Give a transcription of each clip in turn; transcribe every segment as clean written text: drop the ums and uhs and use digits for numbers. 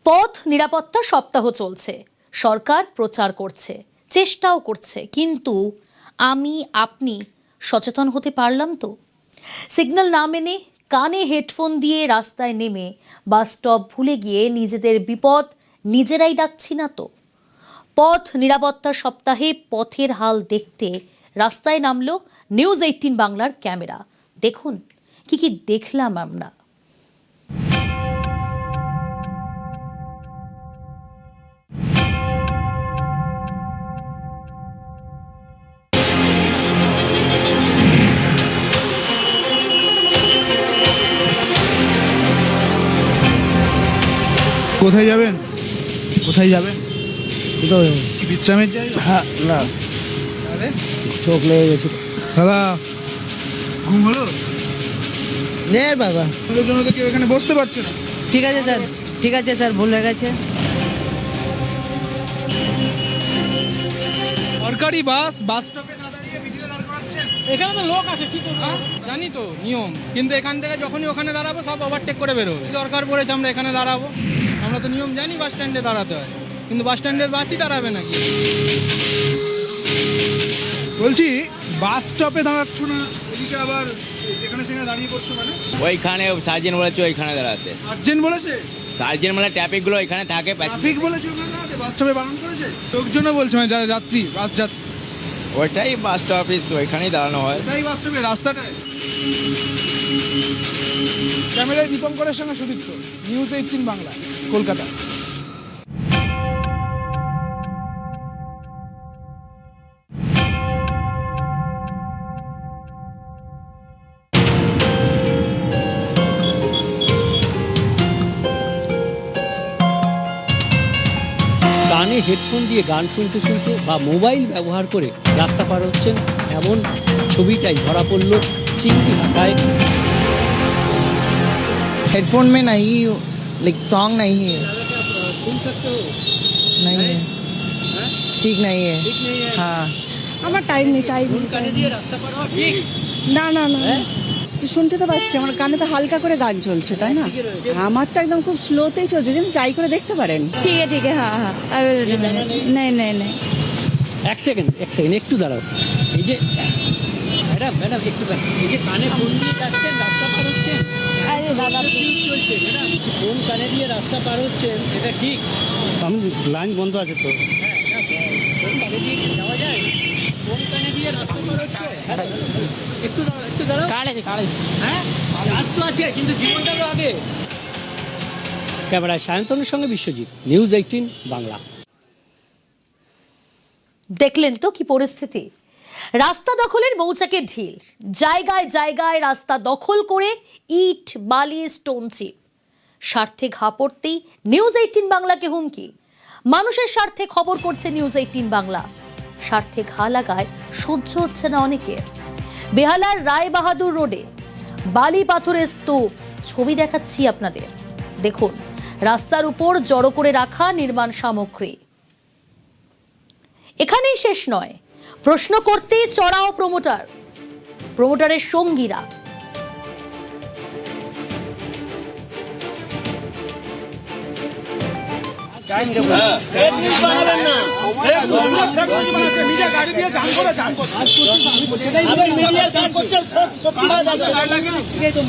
পথ নিরাপত্তা সপ্তাহ চলছে, সরকার প্রচার করছে, চেষ্টাও করছে, কিন্তু আপনি সচেতন হতে পারলাম তো? সিগন্যাল না মেনে কানে হেডফোন দিয়ে রাস্তায় নেমে বাস স্টপ ভুলে গিয়ে নিজেদের বিপদ নিজেরাই ডাকছি না তো? পথ নিরাপত্তা সপ্তাহে পথের হাল দেখতে রাস্তায় নামলো নিউজ 18 বাংলার ক্যামেরা। দেখুন কি কি দেখলাম আমরা। কোথায় যাবেন? কোথায় যাবেন? কোথাও যাবো? কি বিশ্রামের জায়গা? হ্যাঁ, না তাহলে চোখ লেগে গেছে। দাদা ঘুম হলো? নে বাবা, ওদের জন্য তো কেউ এখানে বসতে পারছে না। ঠিক আছে স্যার, ঠিক আছে স্যার, ভুল হয়ে গেছে। সরকারি বাস স্টপে না দাঁড়িয়ে মিডিলে দাঁড় করাচ্ছেন। এখানে তো লোক আছে, কি করবো? জানি তো নিয়ম, কিন্তু এখান থেকে যখনই ওখানে দাঁড়াবো সব ওভারটেক করে বেরোবে। দরকার পড়েছে আমরা এখানে দাঁড়াবো, আমরা তো নিয়ম জানি বাস স্ট্যান্ডে দাঁড়াতে হয়, কিন্তু বাস স্ট্যান্ডের বাসই দাঁড়াবে নাকি? বলছি বাস স্টপে দাঁড়াচ্ছ না, এদিকে আবার এখানে সেখানে দাঁড়িয়ে করছো মানে? ওইখানে সার্জেন্ট বলেছে ওইখানে দাঁড়াতে। আর্জেন্ট বলেছে? সার্জেন্ট মানে ট্রাফিক গুলো এখানে থাকে। ট্রাফিক বলেছে ওখানে দাঁড়াতে, বাস স্টপে বারণ করেছে? লোকজনও বলছে মানে যারা যাত্রী, বাস যাত্রী। ওইটাই বাস অফিস, ওইখানেই দাঁড়ানো হয়। ওটাই বাস স্টপে রাস্তাটায়। ক্যামেরায় দীপঙ্করের সঙ্গে সুদীপ্ত, নিউজ 18 বাংলা, কলকাতা। কানে হেডফোন দিয়ে গান শুনতে শুনতে বা মোবাইল ব্যবহার করে রাস্তা পার হচ্ছেন, এমন ছবিটাই ধরা পড়ল চিংড়ি ঢাকায়। हेडफोन में नहीं, लाइक सॉन्ग नहीं है, नहीं है, ठीक नहीं है। हाँ, আমার টাইম নেই, কানে দিয়ে রাস্তা পার হওয়া ঠিক? না না না, শুনতে তো পাচ্ছি, আমার কানে তো হালকা করে গান চলছে, তাই না? আমার তো একদম খুব স্লোতেই চলছে, যেন ট্রাই করে দেখতে পারেন। ठीक है हाँ हाँ नहीं এক সেকেন্ড একটু দাঁড়াও। এই যে ম্যাডাম একটু এই যে কানে ফোন দিয়ে যাচ্ছেন, রাস্তা পার হচ্ছেন, अरे दादा ঠিক চলছে ম্যাডাম, ফোন কানে দিয়ে রাস্তা পার হচ্ছেন, এটা ঠিক? আমি লাইন বন্ধ আছে তো। ফোন কানে দিয়ে যাওয়া যায়? ফোন কানে দিয়ে রাস্তা পার হচ্ছে? একটু দাঁড়াও হ্যাঁ, কাজ তো আছে কিন্তু জীবনটা তো আগে। ক্যামেরায় সায়ন্তনের সঙ্গে বিশ্বজিৎ, নিউজ 18 বাংলা। দেখলেন তো কি পরিস্থিতি? রাস্তা দখলের মৌচাকের ঢিল, জায়গায় জায়গায় রাস্তা দখল করে ইট বালি স্টোন চিপ। স্বার্থে ঘা পড়তেই নিউজ 18 বাংলাকে হুমকি। মানুষের স্বার্থে খবর করছে নিউজ 18 বাংলা, স্বার্থে ঘা লাগায় সহ্য হচ্ছে না অনেকের। বেহালার রায় বাহাদুর রোডে বালি পাথরের স্তূপ, ছবি দেখাচ্ছি আপনাদের। দেখুন রাস্তার উপর জড়ো করে রাখা নির্মাণ সামগ্রী। এখানেই শেষ নয়, প্রশ্ন করতেই চড়াও প্রমোটারের সঙ্গীরা।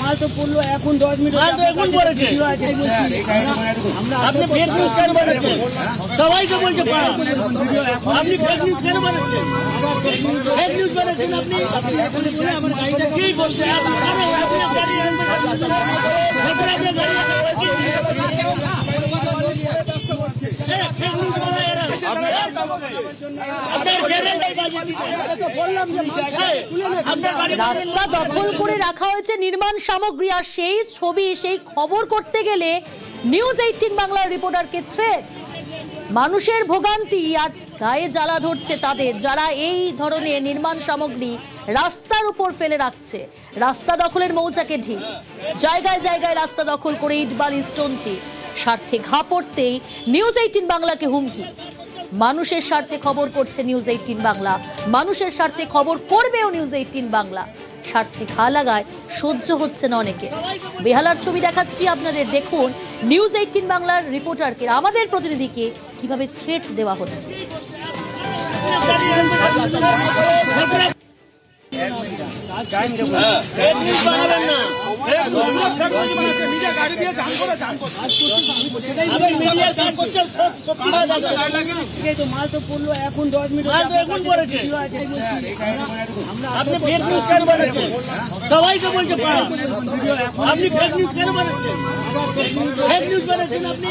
মাল তো পড়লো এখন 10 মিনিট আপনি ফেক নিউজ কেন বানাচ্ছেন? সবাই তো বলছে আপনি ফেক নিউজ কেন বানাচ্ছেন? ফেক নিউজ বানাচ্ছেন আপনি কি বলছেন? রাস্তা দখল করে রাখা হয়েছে নির্মাণ সামগ্রী, আর সেই ছবি, সেই খবর করতে গেলে নিউজ 18 বাংলার রিপোর্টারকে থ্রেট। মানুষের ভোগান্তি আর গায়ে জ্বালা ধরছে তাদের, যারা এই ধরনের নির্মাণ সামগ্রী রাস্তার উপর ফেলে রাখছে। রাস্তা দখলের মৌচাকে ঢিল, জায়গায় জায়গায় রাস্তা দখল করে ইট বালি স্টোন চিপ। স্বার্থে ঘা পড়তেই নিউজ 18 বাংলাকে হুমকি। মানুষের স্বার্থে খবর করছে নিউজ 18 বাংলা, মানুষের স্বার্থে খবর করবেও নিউজ 18 বাংলা। স্বার্থে ঘা লাগায় সহ্য হচ্ছে না অনেকে। বেহালার ছবি দেখাচ্ছি আপনাদের, দেখুন নিউজ 18 বাংলার রিপোর্টারকে, আমাদের প্রতিনিধিকে কিভাবে থ্রেট দেওয়া হচ্ছে। মাল তো পড়লো এখন 10 মিনিট এখন পড়েছে। আপনি ফেক নিউজ কেন বানাচ্ছেন? সবাইকে বলছে পাড়া। আপনি ফেক নিউজ কেন বানাচ্ছেন? ফেক নিউজ বানাচ্ছেন আপনি।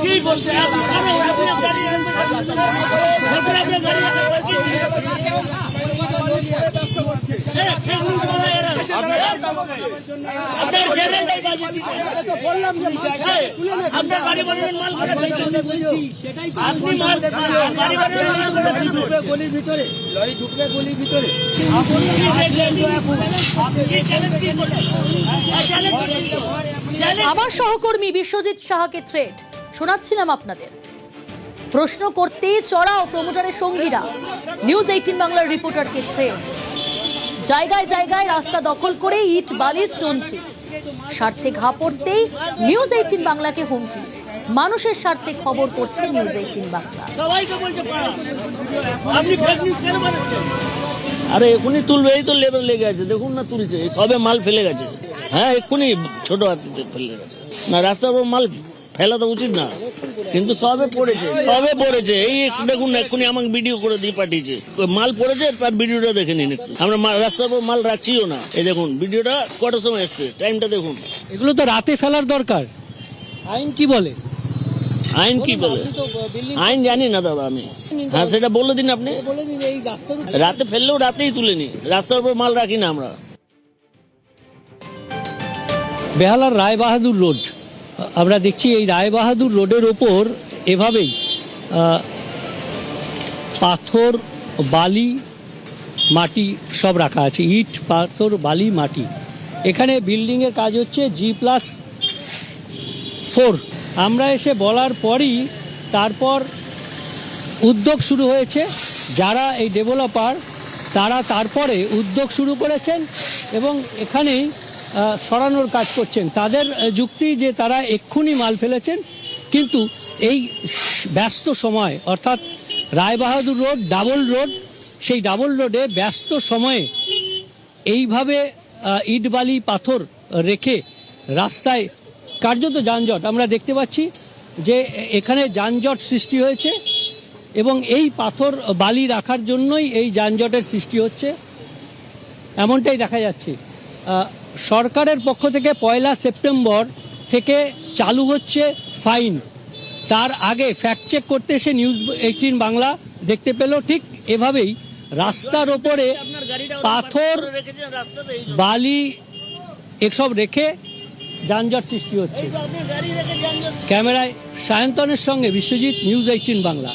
কি বলছেন? আপনি গাড়ি আপনার গাড়ি বানানোর মাল আপনি মাল গাড়ি বানানোর গলির ভিতরে লরি ঢুকবে গলির ভিতরে আমার সহকর্মী বিশ্বজিৎ সাহাকে থ্রেট শোনাচ্ছিলাম আপনাদের। প্রশ্ন করতেই চড়াও প্রমোটারের সঙ্গীরা, নিউজ 18 বাংলার রিপোর্টারকে থ্রেট। জায়গায় জায়গায় রাস্তা দখল করে ইট বালি স্টোনছি, স্বার্থে ঘা পড়তেই নিউজ 18 বাংলাকে হুমকি। মানুষের স্বার্থে খবর করছে নিউজ 18 বাংলা। সবাইকে বলছে পাড়া। আপনি ফেক নিউজ কেন বানাচ্ছেন? আরে এখনই তুলবে, এই তো লেবার লেগে আছে, দেখুন না তুলছে, সবে মাল ফেলে গেছে। হ্যাঁ এক্ষুনি ছোট হাতিতে ফেলে গেছে না, রাস্তার উপর মাল ফেলা তো উচিত না, কিন্তু সবে পড়েছে। এই দেখুন এক্ষুনি আমাকে ভিডিও করে দিয়ে পাঠিয়েছে, মাল পড়েছে, তার ভিডিওটা দেখে নিন একটু। আমরা রাস্তার উপর মাল রাখছিও না। এই দেখুন ভিডিওটা কটার সময় এসছে, টাইমটা দেখুন। এগুলো তো রাতে ফেলার দরকার। আইন কি বলে? আইন কি বলে? আইন জানি না দাদা আমি। হ্যাঁ সেটা বলে দিন আপনি। রাতে ফেললেও রাতেই তুলে নি, রাস্তার উপর মাল রাখি না আমরা। বেহালার রায়বাহাদুর রোড, আমরা দেখছি এই রায়বাহাদুর রোডের ওপর এভাবেই পাথর, বালি, মাটি সব রাখা আছে। ইট, পাথর, বালি, মাটি। এখানে বিল্ডিংয়ের কাজ হচ্ছে G+4। আমরা এসে বলার পরই তারপর উদ্যোগ শুরু হয়েছে। যারা এই ডেভেলপার তারা তারপরে উদ্যোগ শুরু করেছেন এবং এখানেই সরানোর কাজ করছেন। তাদের যুক্তি যে তারা এক্ষুনি মাল ফেলেছেন, কিন্তু এই ব্যস্ত সময় অর্থাৎ রায়বাহাদুর রোড ডাবল রোড, সেই ডাবল রোডে ব্যস্ত সময়ে এইভাবে ইট বালি পাথর রেখে রাস্তায় কার্যত যানজট আমরা দেখতে পাচ্ছি যে এখানে যানজট সৃষ্টি হয়েছে এবং এই পাথর বালি রাখার জন্যই এই যানজটের সৃষ্টি হচ্ছে, এমনটাই দেখা যাচ্ছে। সরকারের পক্ষ থেকে 1 সেপ্টেম্বর থেকে চালু হচ্ছে ফাইন। তার আগে ফ্যাক্ট চেক করতে এসে নিউজ 18 বাংলা দেখতে পেল ঠিক এভাবেই রাস্তার ওপরে পাথর, বালি এসব রেখে যানজট সৃষ্টি হচ্ছে। ক্যামেরায় সায়ন্তনের সঙ্গে বিশ্বজিৎ, নিউজ 18 বাংলা।